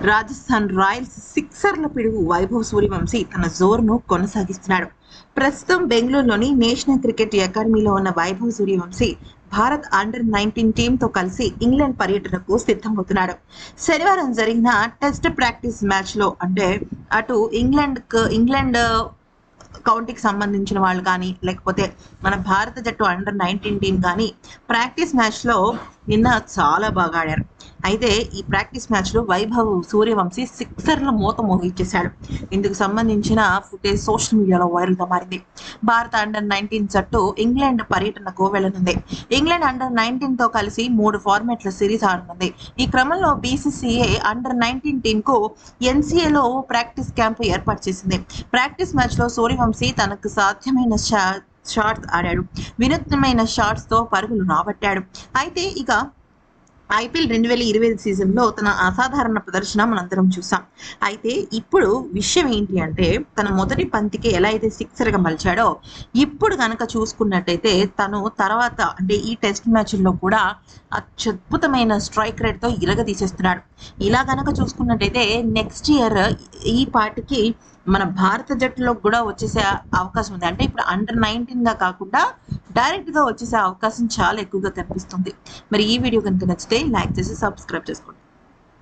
Rajasthan Royals సిక్సర్ల పిడుగు వైభవ్ సూర్యవంశీ తన జోరును కొనసాగిస్తున్నాడు. ప్రస్తుతం బెంగళూరులోని నేషనల్ క్రికెట్ అకాడమీలో ఉన్న వైభవ్ సూర్యవంశీ భారత్ అండర్-19 టీంతో కలిసి ఇంగ్లాండ్ పర్యటనకు సిద్ధమవుతున్నాడు. శనివారం జరిగిన టెస్ట్ ప్రాక్టీస్ మ్యాచ్ లో అంటే అటు ఇంగ్లాండ్ కౌంటీకి సంబంధించిన వాళ్ళు కానీ లేకపోతే మన భారత జట్టు అండర్-19 టీం కానీ ప్రాక్టీస్ మ్యాచ్ లో నిన్న చాలా బాగా ఆడారు. అయితే ఈ ప్రాక్టీస్ మ్యాచ్ లో వైభవ్ సూర్యవంశీ సిక్సర్ల మూత మోగించేశాడు. ఇందుకు సంబంధించిన ఫుటేజ్ సోషల్ మీడియాలో వైరల్ గా మారింది. భారత అండర్-19 జట్టు ఇంగ్లాండ్ పర్యటనకు వెళ్లనుంది. ఇంగ్లాండ్ అండర్-19 తో కలిసి 3 ఫార్మాట్ల సిరీస్ ఆడనుంది. ఈ క్రమంలో బీసీసీఐ అండర్-19 టీం కు ఎన్సీఏలో ప్రాక్టీస్ క్యాంప్ ఏర్పాటు చేసింది. ప్రాక్టీస్ మ్యాచ్ లో సూర్యవంశీ తనకు సాధ్యమైన షాట్స్ ఆడాడు. వినూత్నమైన షాట్స్ తో పరుగులు రాబట్టాడు. అయితే ఇక ఐపీఎల్ 2025 సీజన్లో తన అసాధారణ ప్రదర్శన మనందరం చూసాం. అయితే ఇప్పుడు విషయం ఏంటి అంటే తన మొదటి పంతికి ఎలా అయితే సిక్సర్గా మలిచాడో ఇప్పుడు కనుక చూసుకున్నట్టయితే తను తర్వాత అంటే ఈ టెస్ట్ మ్యాచ్ల్లో కూడా అత్యద్భుతమైన స్ట్రైక్ రేట్తో ఇరగదీసేస్తున్నాడు. ఇలా కనుక చూసుకున్నట్టయితే నెక్స్ట్ ఇయర్ ఈ పాటికి మన భారత జట్టులో కూడా వచ్చేసే అవకాశం ఉంది. అంటే ఇప్పుడు అండర్-19గా కాకుండా డైరెక్ట్గా వచ్చేసే అవకాశం చాలా ఎక్కువగా కనిపిస్తుంది. మరి ఈ వీడియో కనుక నచ్చితే లైక్ చేసి సబ్స్క్రైబ్ చేసుకోండి.